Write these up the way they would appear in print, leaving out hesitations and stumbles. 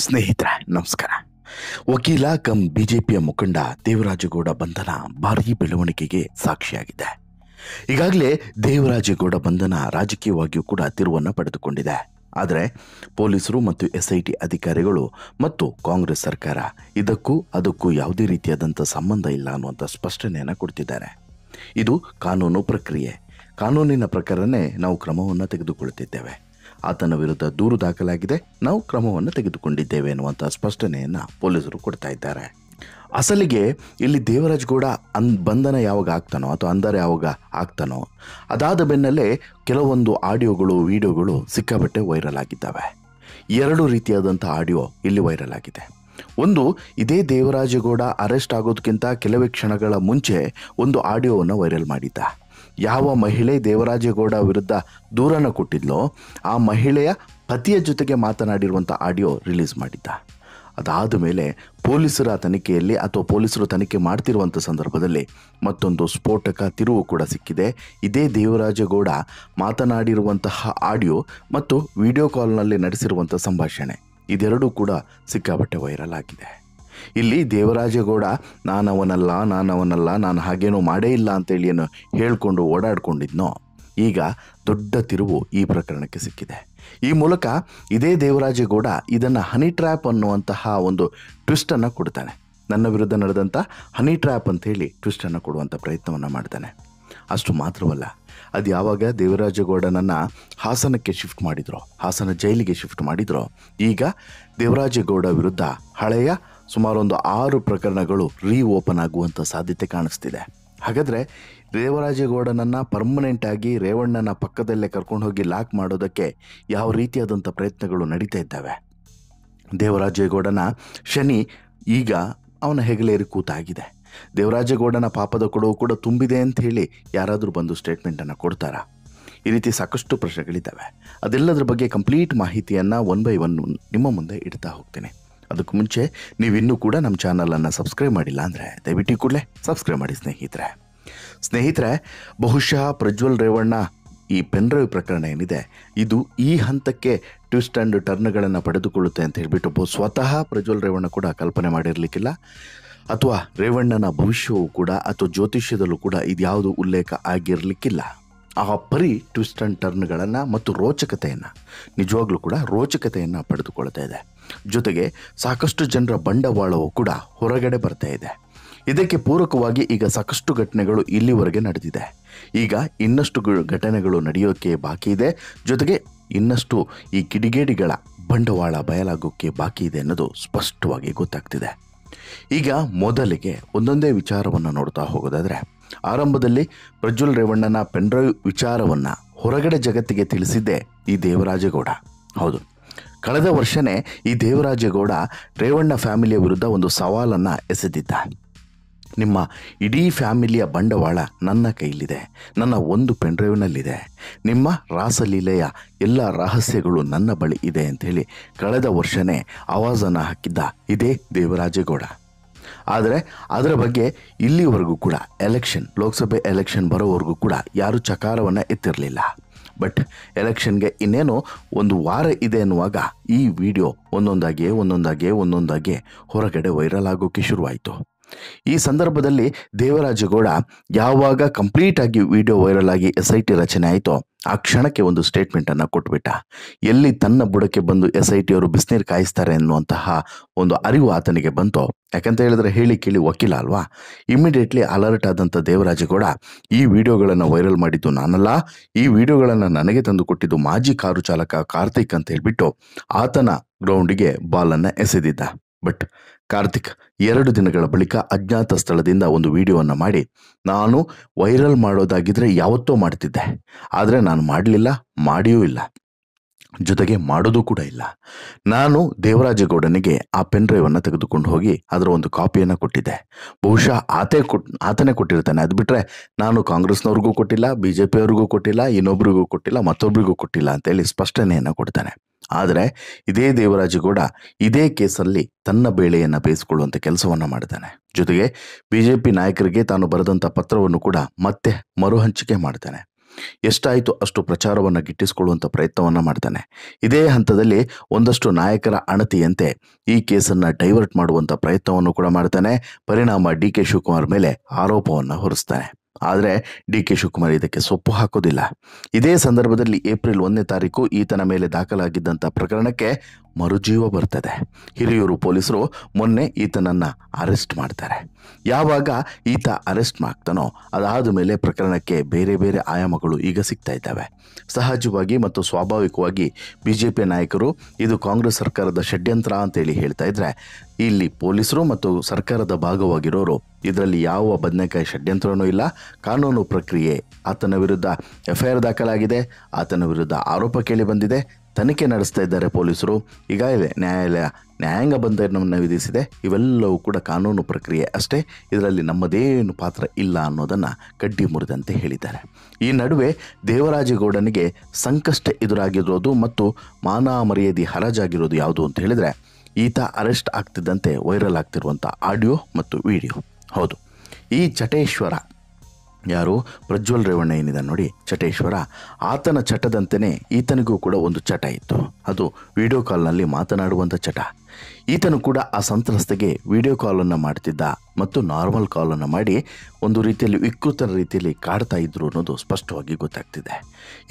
ಸ್ನೇಹಿತರೆ ನಮಸ್ಕಾರ. ವಕೀಲ ಕಂ ಬಿಜೆಪಿಯ ಮುಖಂಡ ದೇವರಾಜೇಗೌಡ ಬಂಧನ ಭಾರೀ ಬೆಳವಣಿಗೆಗೆ ಸಾಕ್ಷಿಯಾಗಿದೆ. ಈಗಾಗಲೇ ದೇವರಾಜೇಗೌಡ ಬಂಧನ ರಾಜಕೀಯವಾಗಿಯೂ ಕೂಡ ತಿರುವನ್ನು ಪಡೆದುಕೊಂಡಿದೆ. ಆದರೆ ಪೊಲೀಸರು ಮತ್ತು ಎಸ್ಐಟಿ ಅಧಿಕಾರಿಗಳು ಮತ್ತು ಕಾಂಗ್ರೆಸ್ ಸರ್ಕಾರ ಇದಕ್ಕೂ ಅದಕ್ಕೂ ಯಾವುದೇ ರೀತಿಯಾದಂಥ ಸಂಬಂಧ ಇಲ್ಲ ಅನ್ನುವಂಥ ಸ್ಪಷ್ಟನೆಯನ್ನು ಕೊಡ್ತಿದ್ದಾರೆ. ಇದು ಕಾನೂನು ಪ್ರಕ್ರಿಯೆ. ಕಾನೂನಿನ ಪ್ರಕಾರನೇ ನಾವು ಕ್ರಮವನ್ನು ತೆಗೆದುಕೊಳ್ಳುತ್ತಿದ್ದೇವೆ. ಆತನ ವಿರುದ್ಧ ದೂರು ದಾಖಲಾಗಿದೆ, ನಾವು ಕ್ರಮವನ್ನು ತೆಗೆದುಕೊಂಡಿದ್ದೇವೆ ಎನ್ನುವಂಥ ಸ್ಪಷ್ಟನೆಯನ್ನು ಪೊಲೀಸರು ಕೊಡ್ತಾ ಇದ್ದಾರೆ. ಅಸಲಿಗೆ ಇಲ್ಲಿ ದೇವರಾಜೇಗೌಡ ಬಂಧನ ಯಾವಾಗ ಆಗ್ತಾನೋ ಅಥವಾ ಅಂದರೆ ಯಾವಾಗ ಆಗ್ತಾನೋ ಅದಾದ ಬೆನ್ನಲ್ಲೇ ಕೆಲವೊಂದು ಆಡಿಯೋಗಳು ವಿಡಿಯೋಗಳು ಸಿಕ್ಕಾಬಟ್ಟೆ ವೈರಲ್ ಆಗಿದ್ದಾವೆ. ಎರಡು ರೀತಿಯಾದಂಥ ಆಡಿಯೋ ಇಲ್ಲಿ ವೈರಲ್ ಆಗಿದೆ. ಒಂದು, ಇದೇ ದೇವರಾಜೇಗೌಡ ಅರೆಸ್ಟ್ ಆಗೋದಕ್ಕಿಂತ ಕೆಲವೇ ಕ್ಷಣಗಳ ಮುಂಚೆ ಒಂದು ಆಡಿಯೋವನ್ನು ವೈರಲ್ ಮಾಡಿದ್ದ. ಯಾವ ಮಹಿಳೆ ದೇವರಾಜೇಗೌಡ ವಿರುದ್ಧ ದೂರನ್ನು ಕೊಟ್ಟಿದ್ಲೋ ಆ ಮಹಿಳೆಯ ಪತಿಯ ಜೊತೆಗೆ ಮಾತನಾಡಿರುವಂಥ ಆಡಿಯೋ ರಿಲೀಸ್ ಮಾಡಿದ್ದ. ಅದಾದ ಮೇಲೆ ಪೊಲೀಸರ ತನಿಖೆಯಲ್ಲಿ ಅಥವಾ ಪೊಲೀಸರು ತನಿಖೆ ಮಾಡ್ತಿರುವಂಥ ಸಂದರ್ಭದಲ್ಲಿ ಮತ್ತೊಂದು ಸ್ಫೋಟಕ ತಿರುವು ಕೂಡ ಸಿಕ್ಕಿದೆ. ಇದೇ ದೇವರಾಜೇಗೌಡ ಮಾತನಾಡಿರುವಂತಹ ಆಡಿಯೋ ಮತ್ತು ವಿಡಿಯೋ ಕಾಲ್ನಲ್ಲಿ ನಡೆಸಿರುವಂಥ ಸಂಭಾಷಣೆ ಇದೆರಡೂ ಕೂಡ ಸಿಕ್ಕಾಬಟ್ಟೆ ವೈರಲ್ ಆಗಿದೆ. ಇಲ್ಲಿ ದೇವರಾಜೇಗೌಡ ನಾನವನಲ್ಲ, ನಾನು ಹಾಗೇನೋ ಮಾಡೇ ಇಲ್ಲ ಅಂತೇಳಿ ಏನು ಹೇಳಿಕೊಂಡು ಓಡಾಡ್ಕೊಂಡಿದ್ನೋ, ಈಗ ದೊಡ್ಡ ತಿರುವು ಈ ಪ್ರಕರಣಕ್ಕೆ ಸಿಕ್ಕಿದೆ. ಈ ಮೂಲಕ ಇದೇ ದೇವರಾಜೇಗೌಡ ಇದನ್ನು ಹನಿ ಟ್ರ್ಯಾಪ್ ಅನ್ನುವಂತಹ ಒಂದು ಟ್ವಿಸ್ಟನ್ನು ಕೊಡ್ತಾನೆ. ನನ್ನ ವಿರುದ್ಧ ನಡೆದಂಥ ಹನಿ ಟ್ರ್ಯಾಪ್ ಅಂತೇಳಿ ಟ್ವಿಸ್ಟನ್ನು ಕೊಡುವಂಥ ಪ್ರಯತ್ನವನ್ನು ಮಾಡ್ತಾನೆ. ಅಷ್ಟು ಮಾತ್ರವಲ್ಲ, ಅದು ಯಾವಾಗ ದೇವರಾಜೇಗೌಡನನ್ನು ಹಾಸನಕ್ಕೆ ಶಿಫ್ಟ್ ಮಾಡಿದ್ರು, ಹಾಸನ ಜೈಲಿಗೆ ಶಿಫ್ಟ್ ಮಾಡಿದ್ರು, ಈಗ ದೇವರಾಜೇಗೌಡ ವಿರುದ್ಧ ಹಳೆಯ ಸುಮಾರೊಂದು 6 ಪ್ರಕರಣಗಳು ಓಪನ್ ಆಗುವಂಥ ಸಾಧ್ಯತೆ ಕಾಣಿಸ್ತಿದೆ. ಹಾಗಾದರೆ ದೇವರಾಜೇಗೌಡನನ್ನು ಪರ್ಮನೆಂಟಾಗಿ ರೇವಣ್ಣನ ಪಕ್ಕದಲ್ಲೇ ಕರ್ಕೊಂಡು ಹೋಗಿ ಲಾಕ್ ಮಾಡೋದಕ್ಕೆ ಯಾವ ರೀತಿಯಾದಂಥ ಪ್ರಯತ್ನಗಳು ನಡೀತಾ ಇದ್ದಾವೆ. ದೇವರಾಜೇಗೌಡನ ಶನಿ ಈಗ ಅವನ ಹೆಗಲೇರಿ ಕೂತಾಗಿದೆ. ದೇವರಾಜೇಗೌಡನ ಪಾಪದ ಕೊಡವು ಕೂಡ ತುಂಬಿದೆ ಅಂತ ಹೇಳಿ ಯಾರಾದರೂ ಬಂದು ಸ್ಟೇಟ್ಮೆಂಟನ್ನು ಕೊಡ್ತಾರಾ? ಈ ರೀತಿ ಸಾಕಷ್ಟು ಪ್ರಶ್ನೆಗಳಿದ್ದಾವೆ. ಅದೆಲ್ಲದರ ಬಗ್ಗೆ ಕಂಪ್ಲೀಟ್ ಮಾಹಿತಿಯನ್ನು 1 by 1 ನಿಮ್ಮ ಮುಂದೆ ಇಡ್ತಾ ಹೋಗ್ತೀನಿ. ಅದಕ್ಕೂ ಮುಂಚೆ ನೀವಿನ್ನೂ ಕೂಡ ನಮ್ಮ ಚಾನಲನ್ನು ಸಬ್ಸ್ಕ್ರೈಬ್ ಮಾಡಿಲ್ಲ ಅಂದರೆ ದಯವಿಟ್ಟು ಕೂಡಲೇ ಸಬ್ಸ್ಕ್ರೈಬ್ ಮಾಡಿ ಸ್ನೇಹಿತರೆ. ಬಹುಶಃ ಪ್ರಜ್ವಲ್ ರೇವಣ್ಣ ಈ ಪೆನ್ಡ್ರೈವ್ ಪ್ರಕರಣ ಏನಿದೆ ಇದು ಈ ಹಂತಕ್ಕೆ ಟ್ವಿಸ್ಟ್ ಆ್ಯಂಡ್ ಟರ್ನ್ಗಳನ್ನು ಪಡೆದುಕೊಳ್ಳುತ್ತೆ ಅಂತ ಹೇಳಿಬಿಟ್ಟು ಸ್ವತಃ ಪ್ರಜ್ವಲ್ ರೇವಣ್ಣ ಕೂಡ ಕಲ್ಪನೆ ಮಾಡಿರಲಿಕ್ಕಿಲ್ಲ. ಅಥವಾ ರೇವಣ್ಣನ ಭವಿಷ್ಯವೂ ಕೂಡ ಅಥವಾ ಜ್ಯೋತಿಷ್ಯದಲ್ಲೂ ಕೂಡ ಇದ್ಯಾವುದು ಉಲ್ಲೇಖ ಆಗಿರಲಿಕ್ಕಿಲ್ಲ. ಆ ಪರಿ ಟ್ವಿಸ್ಟ್ ಆ್ಯಂಡ್ ಟರ್ನ್ಗಳನ್ನು ಮತ್ತು ರೋಚಕತೆಯನ್ನು ನಿಜವಾಗ್ಲೂ ಕೂಡ ರೋಚಕತೆಯನ್ನು ಪಡೆದುಕೊಳ್ತಾ ಇದೆ. ಜೊತೆಗೆ ಸಾಕಷ್ಟು ಜನರ ಬಂಡವಾಳವೂ ಕೂಡ ಹೊರಗಡೆ ಬರ್ತಾ ಇದೆ. ಇದಕ್ಕೆ ಪೂರಕವಾಗಿ ಈಗ ಸಾಕಷ್ಟು ಘಟನೆಗಳು ಇಲ್ಲಿವರೆಗೆ ನಡೆದಿದೆ. ಈಗ ಇನ್ನಷ್ಟು ಘಟನೆಗಳು ನಡೆಯೋಕ್ಕೆ ಬಾಕಿ ಇದೆ. ಜೊತೆಗೆ ಇನ್ನಷ್ಟು ಈ ಕಿಡಿಗೇಡಿಗಳ ಬಂಡವಾಳ ಬಯಲಾಗೋಕ್ಕೆ ಬಾಕಿ ಇದೆ ಅನ್ನೋದು ಸ್ಪಷ್ಟವಾಗಿ ಗೊತ್ತಾಗ್ತಿದೆ. ಈಗ ಮೊದಲಿಗೆ ಒಂದೊಂದೇ ವಿಚಾರವನ್ನು ನೋಡ್ತಾ ಹೋಗೋದಾದರೆ, ಆರಂಭದಲ್ಲಿ ಪ್ರಜ್ವಲ್ ರೇವಣ್ಣನ ಪೆನ್ಡ್ರೈವ್ ವಿಚಾರವನ್ನು ಹೊರಗಡೆ ಜಗತ್ತಿಗೆ ತಿಳಿಸಿದ್ದೇ ಈ ದೇವರಾಜೇಗೌಡ. ಹೌದು, ಕಳೆದ ವರ್ಷವೇ ಈ ದೇವರಾಜೇಗೌಡ ರೇವಣ್ಣ ಫ್ಯಾಮಿಲಿಯ ವಿರುದ್ಧ ಒಂದು ಸವಾಲನ್ನು ಎಸೆದಿದ್ದ. ನಿಮ್ಮ ಇಡೀ ಫ್ಯಾಮಿಲಿಯ ಬಂಡವಾಳ ನನ್ನ ಕೈಲಿದೆ, ನನ್ನ ಒಂದು ಪೆನ್ಡ್ರೈವ್ನಲ್ಲಿದೆ, ನಿಮ್ಮ ರಾಸಲೀಲೆಯ ಎಲ್ಲ ರಹಸ್ಯಗಳು ನನ್ನ ಬಳಿ ಇದೆ ಅಂಥೇಳಿ ಕಳೆದ ವರ್ಷವೇ ಆವಾಜನ್ನು ಹಾಕಿದ್ದ ಇದೇ ದೇವರಾಜೇಗೌಡ. ಆದರೆ ಅದರ ಬಗ್ಗೆ ಇಲ್ಲಿವರೆಗೂ ಕೂಡ ಲೋಕಸಭೆ ಎಲೆಕ್ಷನ್ ಬರೋವರೆಗೂ ಕೂಡ ಯಾರೂ ಚಕಾರವನ್ನು ಎತ್ತಿರಲಿಲ್ಲ. ಬಟ್ ಎಲೆಕ್ಷನ್ಗೆ ಇನ್ನೇನು ಒಂದು ವಾರ ಇದೆ ಅನ್ನುವಾಗ ಈ ವಿಡಿಯೋ ಒಂದೊಂದಾಗಿ ಹೊರಗಡೆ ವೈರಲ್ ಆಗೋಕ್ಕೆ ಶುರುವಾಯಿತು. ಈ ಸಂದರ್ಭದಲ್ಲಿ ದೇವರಾಜೇಗೌಡ ಯಾವಾಗ ಕಂಪ್ಲೀಟಾಗಿ ವಿಡಿಯೋ ವೈರಲ್ ಆಗಿ SIT ರಚನೆ ಆಯಿತೋ ಆ ಕ್ಷಣಕ್ಕೆ ಒಂದು ಸ್ಟೇಟ್ಮೆಂಟನ್ನು ಕೊಟ್ಬಿಟ್ಟ. ಎಲ್ಲಿ ತನ್ನ ಬುಡಕ್ಕೆ ಬಂದು SIT ಅವರು ಬಿಸಿನೀರು ಕಾಯಿಸ್ತಾರೆ ಅನ್ನುವಂತಹ ಒಂದು ಅರಿವು ಆತನಿಗೆ ಬಂತೋ, ಯಾಕಂತ ಹೇಳಿದ್ರೆ ಹೇಳಿ ಕೇಳಿ ವಕೀಲ ಅಲ್ವಾ, ಇಮಿಡಿಯೇಟ್ಲಿ ಅಲರ್ಟ್ ಆದಂಥ ದೇವರಾಜೇಗೌಡ ಈ ವಿಡಿಯೋಗಳನ್ನು ವೈರಲ್ ಮಾಡಿದ್ದು ನಾನಲ್ಲ, ಈ ವಿಡಿಯೋಗಳನ್ನು ನನಗೆ ತಂದು ಕೊಟ್ಟಿದ್ದು ಮಾಜಿ ಕಾರು ಚಾಲಕ ಕಾರ್ತಿಕ್ ಅಂತ ಹೇಳ್ಬಿಟ್ಟು ಆತನ ಗ್ರೌಂಡಿಗೆ ಬಾಲನ್ನು ಎಸೆದಿದ್ದ. ಬಟ್ ಕಾರ್ತಿಕ್ 2 ದಿನಗಳ ಬಳಿಕ ಅಜ್ಞಾತ ಸ್ಥಳದಿಂದ ಒಂದು ವಿಡಿಯೋವನ್ನು ಮಾಡಿ, ನಾನು ವೈರಲ್ ಮಾಡೋದಾಗಿದ್ದರೆ ಯಾವತ್ತೋ ಮಾಡ್ತಿದ್ದೆ, ಆದರೆ ನಾನು ಮಾಡಲಿಲ್ಲ, ಮಾಡಿಯೂ ಇಲ್ಲ, ಜೊತೆಗೆ ಮಾಡೋದು ಕೂಡ ಇಲ್ಲ. ನಾನು ದೇವರಾಜೇಗೌಡನಿಗೆ ಆ ಪೆನ್ಡ್ರೈವನ್ನು ತೆಗೆದುಕೊಂಡು ಹೋಗಿ ಅದರ ಒಂದು ಕಾಪಿಯನ್ನು ಕೊಟ್ಟಿದ್ದೆ. ಬಹುಶಃ ಆತನೇ ಕೊಟ್ಟಿರ್ತಾನೆ. ಅದು ಬಿಟ್ಟರೆ ನಾನು ಕಾಂಗ್ರೆಸ್ನವ್ರಿಗೂ ಕೊಟ್ಟಿಲ್ಲ, BJP ಅವ್ರಿಗೂ ಕೊಟ್ಟಿಲ್ಲ, ಇನ್ನೊಬ್ರಿಗೂ ಕೊಟ್ಟಿಲ್ಲ, ಮತ್ತೊಬ್ಬರಿಗೂ ಕೊಟ್ಟಿಲ್ಲ ಅಂತೇಳಿ ಸ್ಪಷ್ಟನೆಯನ್ನು ಕೊಡ್ತಾನೆ. ಆದರೆ ಇದೇ ದೇವರಾಜೇಗೌಡ ಇದೇ ಕೇಸಲ್ಲಿ ತನ್ನ ಬೇಳೆಯನ್ನು ಬೇಯಿಸಿಕೊಳ್ಳುವಂಥ ಕೆಲಸವನ್ನು ಮಾಡ್ತಾನೆ. ಜೊತೆಗೆ BJP ನಾಯಕರಿಗೆ ತಾನು ಬರೆದಂಥ ಪತ್ರವನ್ನು ಕೂಡ ಮತ್ತೆ ಮರುಹಂಚಿಕೆ ಮಾಡ್ತಾನೆ. ಎಷ್ಟಾಯಿತು ಅಷ್ಟು ಪ್ರಚಾರವನ್ನು ಗಿಟ್ಟಿಸಿಕೊಳ್ಳುವಂಥ ಪ್ರಯತ್ನವನ್ನು ಮಾಡ್ತಾನೆ. ಇದೇ ಹಂತದಲ್ಲಿ ಒಂದಷ್ಟು ನಾಯಕರ ಅಣತಿಯಂತೆ ಈ ಕೇಸನ್ನು ಡೈವರ್ಟ್ ಮಾಡುವಂಥ ಪ್ರಯತ್ನವನ್ನು ಕೂಡ ಮಾಡ್ತಾನೆ. ಪರಿಣಾಮ ಡಿ ಕೆ ಶಿವಕುಮಾರ್ ಮೇಲೆ ಆರೋಪವನ್ನು ಹೊರಿಸ್ತಾನೆ. ಆದರೆ ಡಿ ಕೆ ಶಿವಕುಮಾರ್ ಇದಕ್ಕೆ ಸೊಪ್ಪು ಹಾಕೋದಿಲ್ಲ. ಇದೇ ಸಂದರ್ಭದಲ್ಲಿ ಏಪ್ರಿಲ್ 1ನೇ ತಾರೀಕು ಈತನ ಮೇಲೆ ದಾಖಲಾಗಿದ್ದಂಥ ಪ್ರಕರಣಕ್ಕೆ ಮರುಜೀವ ಬರ್ತದೆ. ಹಿರಿಯೂರು ಪೊಲೀಸರು ಮೊನ್ನೆ ಈತನನ್ನು ಅರೆಸ್ಟ್ ಮಾಡ್ತಾರೆ. ಯಾವಾಗ ಈತ ಅರೆಸ್ಟ್ ಆಗ್ತಾನೋ ಅದಾದ ಮೇಲೆ ಪ್ರಕರಣಕ್ಕೆ ಬೇರೆ ಬೇರೆ ಆಯಾಮಗಳು ಈಗ ಸಿಗ್ತಾ ಇದ್ದಾವೆ. ಸಹಜವಾಗಿ ಮತ್ತು ಸ್ವಾಭಾವಿಕವಾಗಿ ಬಿಜೆಪಿ ನಾಯಕರು ಇದು ಕಾಂಗ್ರೆಸ್ ಸರ್ಕಾರದ ಷಡ್ಯಂತ್ರ ಅಂತೇಳಿ ಹೇಳ್ತಾ ಇದ್ರೆ, ಇಲ್ಲಿ ಪೊಲೀಸರು ಮತ್ತು ಸರ್ಕಾರದ ಭಾಗವಾಗಿರೋರು ಇದರಲ್ಲಿ ಯಾವ ಬದನೆಕಾಯಿ ಷಡ್ಯಂತ್ರನೂ ಇಲ್ಲ. ಕಾನೂನು ಪ್ರಕ್ರಿಯೆ, ಆತನ ವಿರುದ್ಧ FIR ದಾಖಲಾಗಿದೆ, ಆತನ ವಿರುದ್ಧ ಆರೋಪ ಕೇಳಿ ಬಂದಿದೆ, ತನಿಖೆ ನಡೆಸ್ತಾ ಇದ್ದಾರೆ ಪೊಲೀಸರು. ಈಗಾಗಲೇ ನ್ಯಾಯಾಲಯ ನ್ಯಾಯಾಂಗ ಬಂಧನವನ್ನು ವಿಧಿಸಿದೆ. ಇವೆಲ್ಲವೂ ಕೂಡ ಕಾನೂನು ಪ್ರಕ್ರಿಯೆ ಅಷ್ಟೇ, ಇದರಲ್ಲಿ ನಮ್ಮದೇನು ಪಾತ್ರ ಇಲ್ಲ ಅನ್ನೋದನ್ನು ಕಡ್ಡಿ ಮುರಿದಂತೆ ಹೇಳಿದ್ದಾರೆ. ಈ ನಡುವೆ ದೇವರಾಜೇಗೌಡನಿಗೆ ಸಂಕಷ್ಟ ಎದುರಾಗಿರೋದು ಮತ್ತು ಮಾನ ಮರ್ಯಾದೆ ಹರಾಜಾಗಿರೋದು ಯಾವುದು ಅಂತ ಹೇಳಿದರೆ, ಈತ ಅರೆಸ್ಟ್ ಆಗ್ತಿದ್ದಂತೆ ವೈರಲ್ ಆಗ್ತಿರುವಂಥ ಆಡಿಯೋ ಮತ್ತು ವಿಡಿಯೋ. ಹೌದು, ಈ ಚಟೇಶ್ವರ ಯಾರು ಪ್ರಜ್ವಲ್ ರೇವಣ್ಣ ಏನಿದೆ ನೋಡಿ, ಚಟೇಶ್ವರ, ಆತನ ಚಟದಂತೆಯೇ ಈತನಿಗೂ ಕೂಡ ಒಂದು ಚಟ ಇತ್ತು. ಅದು ವಿಡಿಯೋ ಕಾಲ್ನಲ್ಲಿ ಮಾತನಾಡುವಂಥ ಚಟ. ಈತನು ಕೂಡ ಆ ಸಂತ್ರಸ್ತೆಗೆ ವಿಡಿಯೋ ಕಾಲನ್ನು ಮಾಡ್ತಿದ್ದ ಮತ್ತು ನಾರ್ಮಲ್ ಕಾಲನ್ನು ಮಾಡಿ ಒಂದು ರೀತಿಯಲ್ಲಿ ವಿಕೃತರ ರೀತಿಯಲ್ಲಿ ಕಾಡ್ತಾ ಇದ್ರು ಅನ್ನೋದು ಸ್ಪಷ್ಟವಾಗಿ ಗೊತ್ತಾಗ್ತಿದೆ.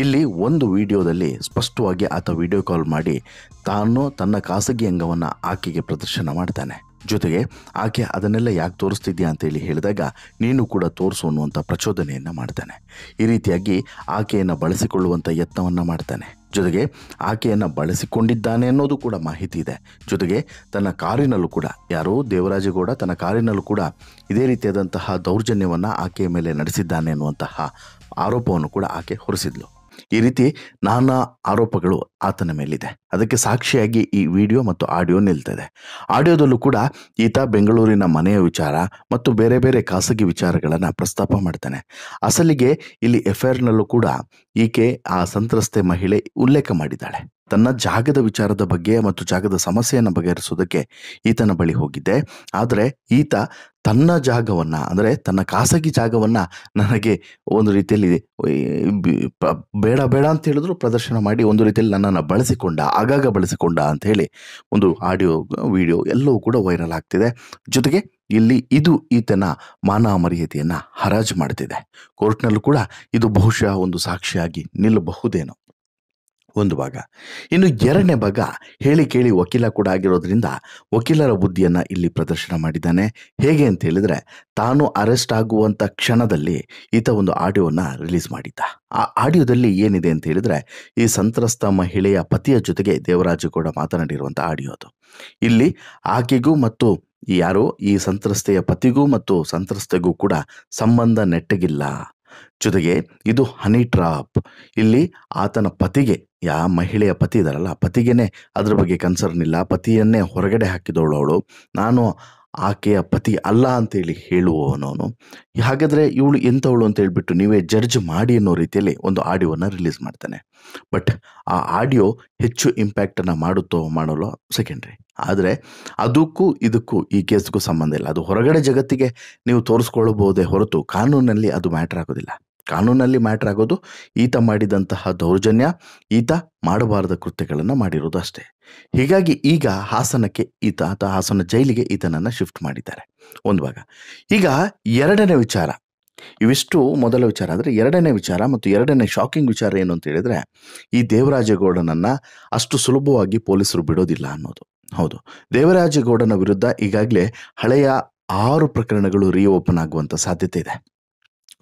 ಇಲ್ಲಿ ಒಂದು ವಿಡಿಯೋದಲ್ಲಿ ಸ್ಪಷ್ಟವಾಗಿ ಆತ ವಿಡಿಯೋ ಕಾಲ್ ಮಾಡಿ ತಾನು ತನ್ನ ಖಾಸಗಿ ಅಂಗವನ್ನು ಆಕೆಗೆ ಪ್ರದರ್ಶನ ಮಾಡ್ತಾನೆ. ಜೊತೆಗೆ ಆಕೆ ಅದನ್ನೆಲ್ಲ ಯಾಕೆ ತೋರಿಸ್ತಿದ್ಯಾ ಅಂತೇಳಿ ಹೇಳಿದಾಗ ನೀನು ಕೂಡ ತೋರಿಸು ಅನ್ನುವಂಥ ಪ್ರಚೋದನೆಯನ್ನು ಮಾಡ್ತಾನೆ. ಈ ರೀತಿಯಾಗಿ ಆಕೆಯನ್ನು ಬಳಸಿಕೊಳ್ಳುವಂಥ ಯತ್ನವನ್ನು ಮಾಡ್ತಾನೆ. ಜೊತೆಗೆ ಆಕೆಯನ್ನು ಬಳಸಿಕೊಂಡಿದ್ದಾನೆ ಅನ್ನೋದು ಕೂಡ ಮಾಹಿತಿ ಇದೆ. ಜೊತೆಗೆ ತನ್ನ ಕಾರಿನಲ್ಲೂ ಕೂಡ, ಯಾರೋ ದೇವರಾಜೇಗೌಡ ತನ್ನ ಕಾರಿನಲ್ಲೂ ಕೂಡ ಇದೇ ರೀತಿಯಾದಂತಹ ದೌರ್ಜನ್ಯವನ್ನು ಆಕೆಯ ಮೇಲೆ ನಡೆಸಿದ್ದಾನೆ ಅನ್ನುವಂತಹ ಆರೋಪವನ್ನು ಕೂಡ ಆಕೆ ಹೊರಿಸಿದ್ಲು. ಈ ರೀತಿ ನಾನಾ ಆರೋಪಗಳು ಆತನ ಮೇಲಿದೆ. ಅದಕ್ಕೆ ಸಾಕ್ಷಿಯಾಗಿ ಈ ವಿಡಿಯೋ ಮತ್ತು ಆಡಿಯೋ ನಿಲ್ತದೆ. ಆಡಿಯೋದಲ್ಲೂ ಕೂಡ ಈತ ಬೆಂಗಳೂರಿನ ಮನೆಯ ವಿಚಾರ ಮತ್ತು ಬೇರೆ ಬೇರೆ ಖಾಸಗಿ ವಿಚಾರಗಳನ್ನು ಪ್ರಸ್ತಾಪ ಮಾಡ್ತಾನೆ. ಅಸಲಿಗೆ ಇಲ್ಲಿ FIRನಲ್ಲೂ ಕೂಡ ಈಕೆ ಆ ಸಂತ್ರಸ್ತೆ ಮಹಿಳೆ ಉಲ್ಲೇಖ ಮಾಡಿದ್ದಾಳೆ. ತನ್ನ ಜಾಗದ ವಿಚಾರದ ಬಗ್ಗೆ ಮತ್ತು ಜಾಗದ ಸಮಸ್ಯೆಯನ್ನು ಬಗೆಹರಿಸೋದಕ್ಕೆ ಈತನ ಬಳಿ ಹೋಗಿದ್ದೆ. ಆದರೆ ಈತ ತನ್ನ ಜಾಗವನ್ನು, ಅಂದರೆ ತನ್ನ ಖಾಸಗಿ ಜಾಗವನ್ನು ನನಗೆ ಒಂದು ರೀತಿಯಲ್ಲಿ ಬೇಡ ಬೇಡ ಅಂತ ಹೇಳಿದ್ರು ಪ್ರದರ್ಶನ ಮಾಡಿ ಒಂದು ರೀತಿಯಲ್ಲಿ ನನ್ನನ್ನು ಬಳಸಿಕೊಂಡ, ಆಗಾಗ ಬಳಸಿಕೊಂಡ ಅಂತ ಹೇಳಿ ಒಂದು ಆಡಿಯೋ ವಿಡಿಯೋ ಎಲ್ಲವೂ ಕೂಡ ವೈರಲ್ ಆಗ್ತಿದೆ. ಜೊತೆಗೆ ಇಲ್ಲಿ ಇದು ಈತನ ಮಾನ ಮರ್ಯಾದೆಯನ್ನು ಹರಾಜು ಮಾಡ್ತಿದೆ. ಕೋರ್ಟ್ನಲ್ಲೂ ಕೂಡ ಇದು ಬಹುಶಃ ಒಂದು ಸಾಕ್ಷಿಯಾಗಿ ನಿಲ್ಲಬಹುದೇನೋ ಒಂದು ಭಾಗ. ಇನ್ನು ಎರಡನೇ ಭಾಗ ಹೇಳಿ ಕೇಳಿ ವಕೀಲ ಕೂಡ ಆಗಿರೋದ್ರಿಂದ ವಕೀಲರ ಬುದ್ಧಿಯನ್ನು ಇಲ್ಲಿ ಪ್ರದರ್ಶನ ಮಾಡಿದ್ದಾನೆ. ಹೇಗೆ ಅಂತ ಹೇಳಿದರೆ, ತಾನು ಅರೆಸ್ಟ್ ಆಗುವಂಥ ಕ್ಷಣದಲ್ಲಿ ಈತ ಒಂದು ಆಡಿಯೋವನ್ನು ರಿಲೀಸ್ ಮಾಡಿದ್ದ. ಆ ಆಡಿಯೋದಲ್ಲಿ ಏನಿದೆ ಅಂತ ಹೇಳಿದರೆ, ಈ ಸಂತ್ರಸ್ತ ಮಹಿಳೆಯ ಪತಿಯ ಜೊತೆಗೆ ದೇವರಾಜೇಗೌಡ ಮಾತನಾಡಿರುವಂಥ ಆಡಿಯೋ ಅದು. ಇಲ್ಲಿ ಆಕೆಗೂ ಮತ್ತು ಯಾರೋ ಈ ಸಂತ್ರಸ್ತೆಯ ಪತಿಗೂ ಮತ್ತು ಸಂತ್ರಸ್ತೆಗೂ ಕೂಡ ಸಂಬಂಧ ನೆಟ್ಟಗಿಲ್ಲ. ಜೊತೆಗೆ ಇದು ಹನಿ ಟ್ರಾಪ್. ಇಲ್ಲಿ ಆತನ ಪತಿಗೆ, ಮಹಿಳೆಯ ಪತಿ ಇದಾರಲ್ಲ, ಪತಿಗೇನೆ ಅದ್ರ ಬಗ್ಗೆ ಕನ್ಸರ್ನ್ ಇಲ್ಲ. ಪತಿಯನ್ನೇ ಹೊರಗಡೆ ಹಾಕಿದವಳು ಅವಳು. ನಾನು ಆಕೆಯ ಪತಿ ಅಲ್ಲ ಅಂತೇಳಿ ಹೇಳುವವನವನು. ಹಾಗಾದರೆ ಇವಳು ಎಂಥವಳು ಅಂತ ಹೇಳ್ಬಿಟ್ಟು ನೀವೇ ಜಡ್ಜ್ ಮಾಡಿ ಅನ್ನೋ ರೀತಿಯಲ್ಲಿ ಒಂದು ಆಡಿಯೋವನ್ನು ರಿಲೀಸ್ ಮಾಡ್ತಾನೆ. ಬಟ್ ಆ ಆಡಿಯೋ ಹೆಚ್ಚು ಇಂಪ್ಯಾಕ್ಟನ್ನು ಮಾಡುತ್ತೋ ಮಾಡಲು ಸೆಕೆಂಡ್ರಿ. ಆದರೆ ಅದಕ್ಕೂ ಇದಕ್ಕೂ ಈ ಕೇಸ್ಗೂ ಸಂಬಂಧ ಇಲ್ಲ. ಅದು ಹೊರಗಡೆ ಜಗತ್ತಿಗೆ ನೀವು ತೋರಿಸ್ಕೊಳ್ಬಹುದೇ ಹೊರತು ಕಾನೂನಲ್ಲಿ ಅದು ಮ್ಯಾಟ್ರ್ ಆಗೋದಿಲ್ಲ. ಕಾನೂನಲ್ಲಿ ಮ್ಯಾಟ್ರ್ ಆಗೋದು ಈತ ಮಾಡಿದಂತಹ ದೌರ್ಜನ್ಯ, ಈತ ಮಾಡಬಾರದ ಕೃತ್ಯಗಳನ್ನು ಮಾಡಿರೋದು ಅಷ್ಟೇ. ಹೀಗಾಗಿ ಈಗ ಹಾಸನಕ್ಕೆ ಹಾಸನ ಜೈಲಿಗೆ ಈತನನ್ನು ಶಿಫ್ಟ್ ಮಾಡಿದ್ದಾರೆ ಒಂದು ಭಾಗ. ಈಗ ಎರಡನೇ ವಿಚಾರ, ಇವಿಷ್ಟು ಮೊದಲ ವಿಚಾರ. ಆದರೆ ಎರಡನೇ ವಿಚಾರ ಮತ್ತು ಎರಡನೇ ಶಾಕಿಂಗ್ ವಿಚಾರ ಏನು ಅಂತ ಹೇಳಿದರೆ, ಈ ದೇವರಾಜೇಗೌಡನನ್ನು ಅಷ್ಟು ಸುಲಭವಾಗಿ ಪೊಲೀಸರು ಬಿಡೋದಿಲ್ಲ ಅನ್ನೋದು. ಹೌದು, ದೇವರಾಜೇಗೌಡನ ವಿರುದ್ಧ ಈಗಾಗಲೇ ಹಳೆಯ 6 ಪ್ರಕರಣಗಳು ರೀಓಪನ್ ಆಗುವಂಥ ಸಾಧ್ಯತೆ ಇದೆ.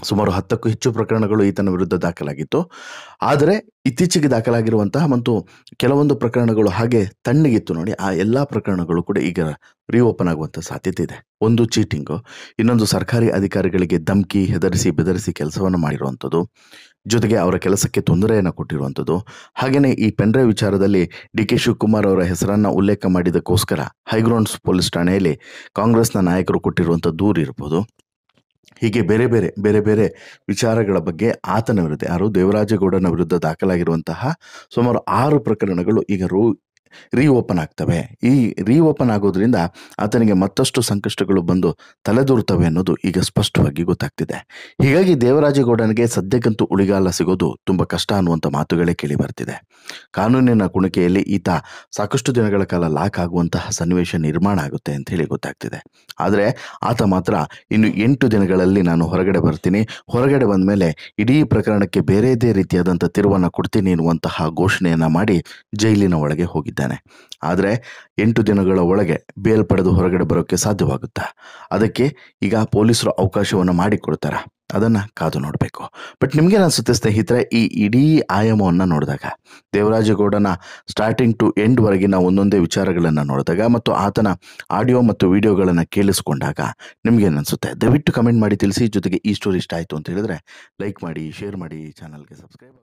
ಸುಮಾರು 10ಕ್ಕೂ ಹೆಚ್ಚು ಪ್ರಕರಣಗಳು ಈತನ ವಿರುದ್ಧ ದಾಖಲಾಗಿತ್ತು. ಆದರೆ ಇತ್ತೀಚೆಗೆ ದಾಖಲಾಗಿರುವಂತಹ ಮತ್ತು ಕೆಲವೊಂದು ಪ್ರಕರಣಗಳು ಹಾಗೆ ತಣ್ಣಗಿತ್ತು ನೋಡಿ, ಆ ಎಲ್ಲ ಪ್ರಕರಣಗಳು ಕೂಡ ಈಗ ರೀಓಪನ್ ಆಗುವಂಥ ಸಾಧ್ಯತೆ ಇದೆ. ಒಂದು ಚೀಟಿಂಗು, ಇನ್ನೊಂದು ಸರ್ಕಾರಿ ಅಧಿಕಾರಿಗಳಿಗೆ ಧಮಕಿ, ಹೆದರಿಸಿ ಬೆದರಿಸಿ ಕೆಲಸವನ್ನು ಮಾಡಿರುವಂಥದ್ದು, ಜೊತೆಗೆ ಅವರ ಕೆಲಸಕ್ಕೆ ತೊಂದರೆಯನ್ನು ಕೊಟ್ಟಿರುವಂಥದ್ದು. ಹಾಗೆಯೇ ಈ ಪೆನ್ಡ್ರೈವ್ ವಿಚಾರದಲ್ಲಿ DK ಶಿವಕುಮಾರ್ ಅವರ ಹೆಸರನ್ನು ಉಲ್ಲೇಖ ಮಾಡಿದ್ದಕ್ಕೋಸ್ಕರ ಹೈಗ್ರೌಂಡ್ಸ್ ಪೊಲೀಸ್ ಠಾಣೆಯಲ್ಲಿ ಕಾಂಗ್ರೆಸ್ನ ನಾಯಕರು ಕೊಟ್ಟಿರುವಂಥ ದೂರು ಇರ್ಬೋದು. ಹೀಗೆ ಬೇರೆ ಬೇರೆ ವಿಚಾರಗಳ ಬಗ್ಗೆ ಆತನ ವಿರುದ್ಧ, ಯಾರು ದೇವರಾಜೇಗೌಡನ ವಿರುದ್ಧ ದಾಖಲಾಗಿರುವಂತಹ ಸುಮಾರು 6 ಪ್ರಕರಣಗಳು ಈಗ ರೀಓಪನ್ ಆಗ್ತವೆ. ಈ ರೀಓಪನ್ ಆಗೋದ್ರಿಂದ ಆತನಿಗೆ ಮತ್ತಷ್ಟು ಸಂಕಷ್ಟಗಳು ಬಂದು ತಲೆದೂರ್ತವೆ ಅನ್ನೋದು ಈಗ ಸ್ಪಷ್ಟವಾಗಿ ಗೊತ್ತಾಗ್ತಿದೆ. ಹೀಗಾಗಿ ದೇವರಾಜೇಗೌಡನಿಗೆ ಸದ್ಯಕ್ಕಂತೂ ಉಳಿಗಾಲ ಸಿಗೋದು ತುಂಬ ಕಷ್ಟ ಅನ್ನುವಂಥ ಮಾತುಗಳೇ ಕೇಳಿ ಬರ್ತಿದೆ. ಕಾನೂನಿನ ಕುಣಿಕೆಯಲ್ಲಿ ಈತ ಸಾಕಷ್ಟು ದಿನಗಳ ಕಾಲ ಲಾಕ್ ಆಗುವಂತಹ ಸನ್ನಿವೇಶ ನಿರ್ಮಾಣ ಆಗುತ್ತೆ ಅಂತ ಹೇಳಿ ಗೊತ್ತಾಗ್ತಿದೆ. ಆದರೆ ಆತ ಮಾತ್ರ ಇನ್ನು 8 ದಿನಗಳಲ್ಲಿ ನಾನು ಹೊರಗಡೆ ಬರ್ತೀನಿ, ಹೊರಗಡೆ ಬಂದ ಮೇಲೆ ಇಡೀ ಪ್ರಕರಣಕ್ಕೆ ಬೇರೆದೇ ರೀತಿಯಾದಂಥ ತಿರುವನ್ನು ಕೊಡ್ತೀನಿ ಎನ್ನುವಂತಹ ಘೋಷಣೆಯನ್ನು ಮಾಡಿ ಜೈಲಿನ ಒಳಗೆ ಹೋಗಿದ್ದಾನೆ. ಆದರೆ 8 ದಿನಗಳ ಒಳಗೆ ಬೇಲ್ ಪಡೆದು ಹೊರಗಡೆ ಬರೋಕ್ಕೆ ಸಾಧ್ಯವಾಗುತ್ತಾ? ಅದಕ್ಕೆ ಈಗ ಪೊಲೀಸರು ಅವಕಾಶವನ್ನು ಮಾಡಿಕೊಡ್ತಾರೆ. ಅದನ್ನು ಕಾದು ನೋಡಬೇಕು. ಬಟ್ ನಿಮಗೇನು ಅನಿಸುತ್ತೆ ಸ್ನೇಹಿತರೆ, ಈ ಇಡೀ ಆಯಾಮವನ್ನು ನೋಡಿದಾಗ, ದೇವರಾಜೇಗೌಡನ ಸ್ಟಾರ್ಟಿಂಗ್ ಟು ಎಂಡ್ವರೆಗಿನ ಒಂದೊಂದೇ ವಿಚಾರಗಳನ್ನು ನೋಡಿದಾಗ ಮತ್ತು ಆತನ ಆಡಿಯೋ ಮತ್ತು ವಿಡಿಯೋಗಳನ್ನು ಕೇಳಿಸ್ಕೊಂಡಾಗ ನಿಮಗೇನು ಅನಿಸುತ್ತೆ? ದಯವಿಟ್ಟು ಕಮೆಂಟ್ ಮಾಡಿ ತಿಳಿಸಿ. ಜೊತೆಗೆ ಈ ಸ್ಟೋರಿ ಇಷ್ಟ ಆಯಿತು ಅಂತ ಹೇಳಿದ್ರೆ ಲೈಕ್ ಮಾಡಿ, ಶೇರ್ ಮಾಡಿ, ಚಾನಲ್ಗೆ ಸಬ್ಸ್ಕ್ರೈಬ್